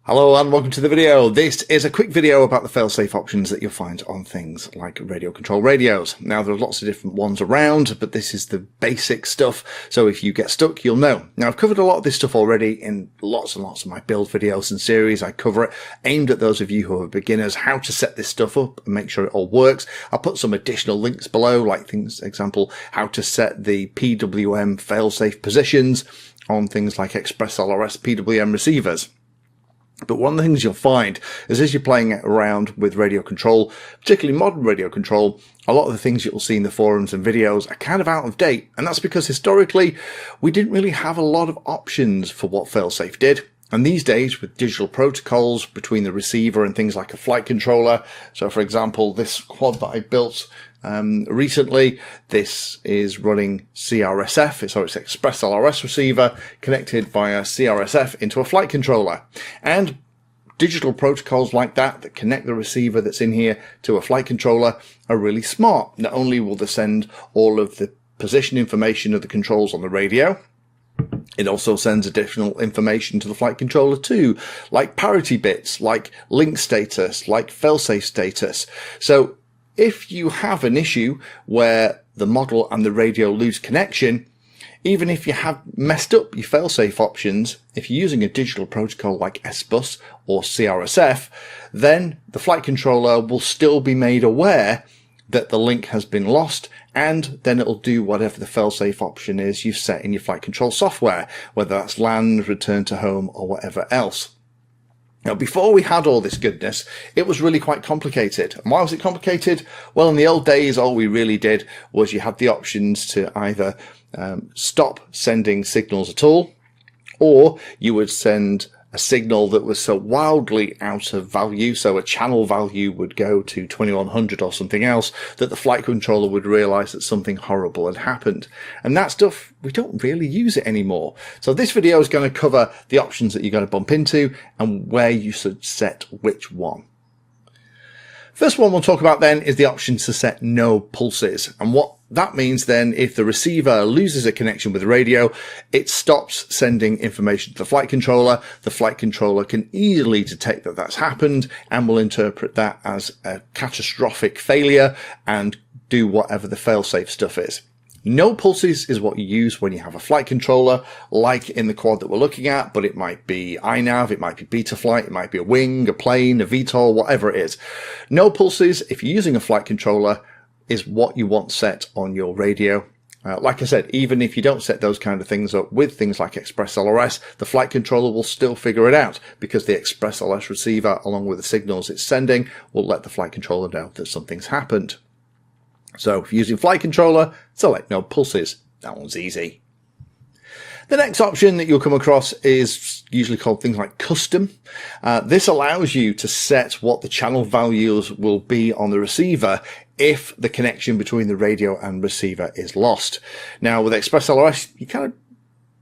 Hello and welcome to the video. This is a quick video about the failsafe options that you'll find on things like radio control radios. Now there are lots of different ones around, but this is the basic stuff. So if you get stuck, you'll know. Now I've covered a lot of this stuff already in lots and lots of my build videos and series. I cover it aimed at those of you who are beginners, how to set this stuff up and make sure it all works. I'll put some additional links below, like things, example, how to set the PWM failsafe positions on things like Express LRS PWM receivers. But one of the things you'll find is as you're playing around with radio control, particularly modern radio control, a lot of the things you'll see in the forums and videos are kind of out of date. And that's because historically, we didn't really have a lot of options for what failsafe did. And these days, with digital protocols between the receiver and things like a flight controller. So for example, this quad that I built recently, this is running CRSF, so it's Express LRS receiver connected via CRSF into a flight controller. And digital protocols like that connect the receiver that's in here to a flight controller are really smart. Not only will they send all of the position information of the controls on the radio, it also sends additional information to the flight controller too, like parity bits, like link status, like failsafe status. So if you have an issue where the model and the radio lose connection, even if you have messed up your failsafe options, if you're using a digital protocol like SBus or CRSF, then the flight controller will still be made aware that the link has been lost, and then it'll do whatever the failsafe option is you've set in your flight control software, whether that's land, return to home, or whatever else. Now, before we had all this goodness, it was really quite complicated. And why was it complicated? Well, in the old days, all we really did was you had the options to either stop sending signals at all, or you would send a signal that was so wildly out of value, so a channel value would go to 2100 or something else, that the flight controller would realize that something horrible had happened. And that stuff, we don't really use it anymore. So this video is going to cover the options that you're going to bump into and where you should set which one. First one we'll talk about then is the option to set no pulses. And what that means then, if the receiver loses a connection with the radio, it stops sending information to the flight controller. The flight controller can easily detect that that's happened and will interpret that as a catastrophic failure and do whatever the failsafe stuff is. No pulses is what you use when you have a flight controller, like in the quad that we're looking at, but it might be iNav, it might be Betaflight, it might be a wing, a plane, a VTOL, whatever it is. No pulses, if you're using a flight controller, is what you want set on your radio. Like I said, even if you don't set those kind of things up with things like Express LRS, the flight controller will still figure it out because the Express LRS receiver, along with the signals it's sending, will let the flight controller know that something's happened. So if you're using flight controller, select no pulses. That one's easy. The next option that you'll come across is usually called things like custom. This allows you to set what the channel values will be on the receiver if the connection between the radio and receiver is lost. Now with Express LRS, you kind of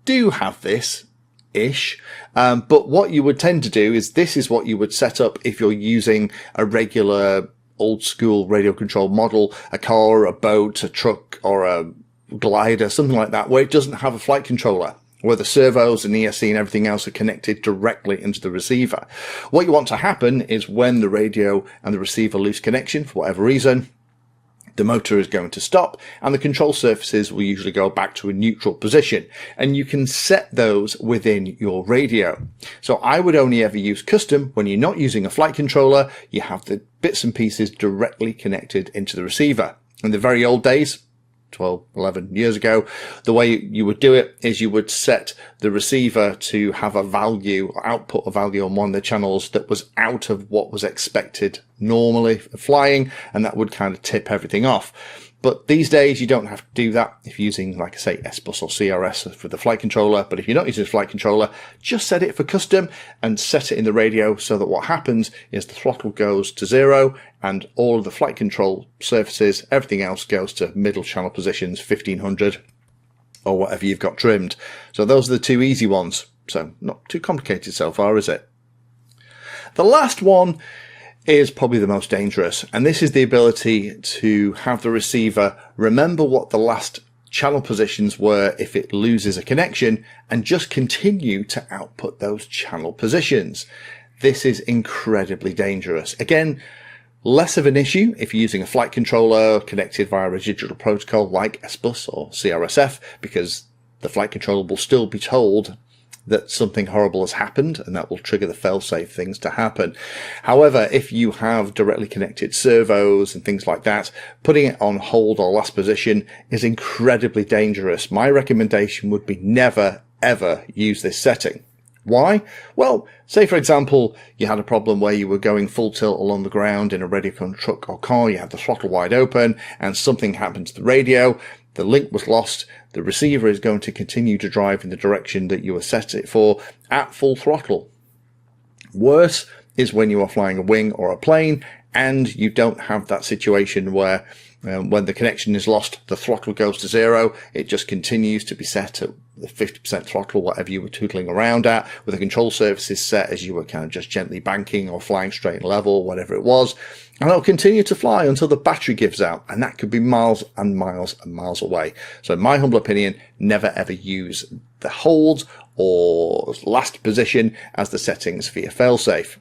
do have this-ish, but what you would tend to do is this is what you would set up if you're using a regular old school radio control model, a car, a boat, a truck, or a glider, something like that, where it doesn't have a flight controller, where the servos and ESC and everything else are connected directly into the receiver. What you want to happen is when the radio and the receiver lose connection for whatever reason, the motor is going to stop and the control surfaces will usually go back to a neutral position, and you can set those within your radio. So I would only ever use custom when you're not using a flight controller. You have the bits and pieces directly connected into the receiver. In the very old days, 12, 11 years ago, the way you would do it is you would set the receiver to have a value, or output a value on one of the channels that was out of what was expected normally flying, and that would kind of tip everything off. But these days you don't have to do that if you're using, like I say, SBus or CRS for the flight controller. But if you're not using a flight controller, just set it for custom and set it in the radio so that what happens is the throttle goes to 0 and all of the flight control surfaces, everything else goes to middle channel positions, 1500 or whatever you've got trimmed. So those are the two easy ones. So not too complicated so far, is it? The last one is probably the most dangerous, and this is the ability to have the receiver remember what the last channel positions were if it loses a connection and just continue to output those channel positions. this is incredibly dangerous. Again, less of an issue if you're using a flight controller connected via a digital protocol like SBus or CRSF, because the flight controller will still be told that something horrible has happened, and that will trigger the failsafe things to happen. However, if you have directly connected servos and things like that, putting it on hold or last position is incredibly dangerous. My recommendation would be never, ever use this setting. Why? Well, say for example, you had a problem where you were going full tilt along the ground in a radio truck or car, you had the throttle wide open, and something happened to the radio, the link was lost, the receiver is going to continue to drive in the direction that you were set it for at full throttle. Worse is when you are flying a wing or a plane and you don't have that situation where when the connection is lost, the throttle goes to zero. It just continues to be set at the 50% throttle, whatever you were tootling around at, with the control surfaces set as you were kind of just gently banking or flying straight and level, whatever it was. And it'll continue to fly until the battery gives out. And that could be miles and miles and miles away. So in my humble opinion, never ever use the hold or last position as the settings for your failsafe.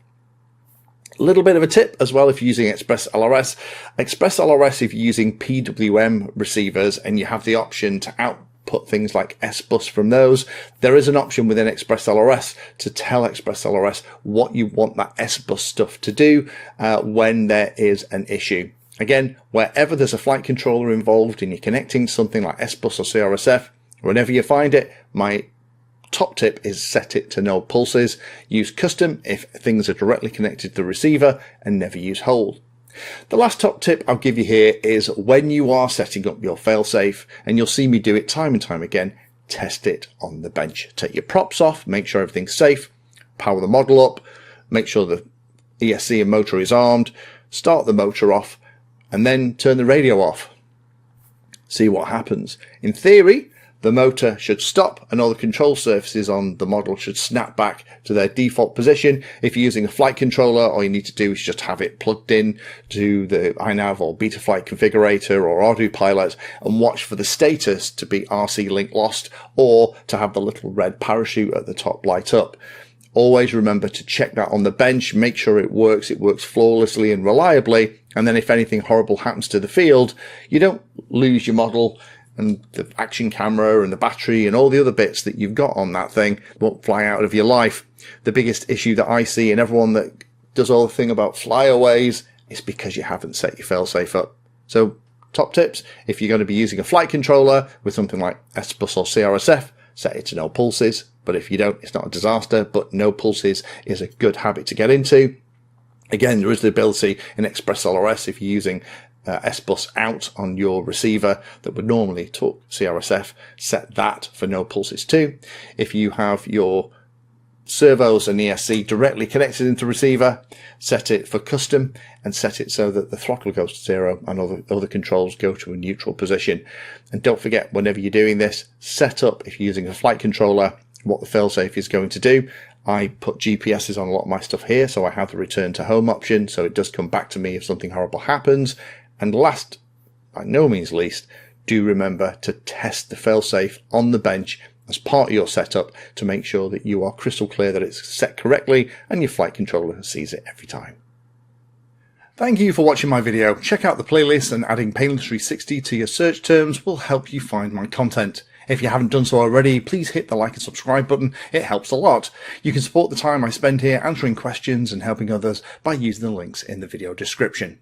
A little bit of a tip as well if you're using Express LRS. Express LRS, if you're using PWM receivers and you have the option to output things like SBus from those, there is an option within Express LRS to tell Express LRS what you want that SBus stuff to do when there is an issue. Again, wherever there's a flight controller involved and you're connecting something like SBus or CRSF, whenever you find it, my top tip is set it to no pulses. Use custom if things are directly connected to the receiver, and never use hold. The last top tip I'll give you here is when you are setting up your failsafe, and you'll see me do it time and time again, test it on the bench. Take your props off, make sure everything's safe, power the model up, make sure the ESC and motor is armed, start the motor off, and then turn the radio off. See what happens. In theory, the motor should stop and all the control surfaces on the model should snap back to their default position. If you're using a flight controller, all you need to do is just have it plugged in to the iNav or Betaflight configurator or autopilot and watch for the status to be RC link lost or to have the little red parachute at the top light up. Always remember to check that on the bench, make sure it works flawlessly and reliably, and then if anything horrible happens to the field, you don't lose your model and the action camera and the battery and all the other bits that you've got on that thing won't fly out of your life. The biggest issue that I see, and everyone that does all the thing about flyaways, is because you haven't set your failsafe up. So top tips, if you're going to be using a flight controller with something like SBus or CRSF, set it to no pulses. But if you don't, it's not a disaster, but no pulses is a good habit to get into. Again, there is the ability in Express LRS, if you're using SBus out on your receiver that would normally talk CRSF, set that for no pulses too. If you have your servos and ESC directly connected into receiver, set it for custom and set it so that the throttle goes to zero and other controls go to a neutral position. And don't forget, whenever you're doing this, set up, if you're using a flight controller, what the failsafe is going to do. I put GPSs on a lot of my stuff here, so I have the return to home option, so it does come back to me if something horrible happens. And last, by no means least, do remember to test the failsafe on the bench as part of your setup to make sure that you are crystal clear that it's set correctly and your flight controller sees it every time. Thank you for watching my video. Check out the playlist, and adding Pedantry 360 to your search terms will help you find my content. If you haven't done so already, please hit the like and subscribe button. It helps a lot. You can support the time I spend here answering questions and helping others by using the links in the video description.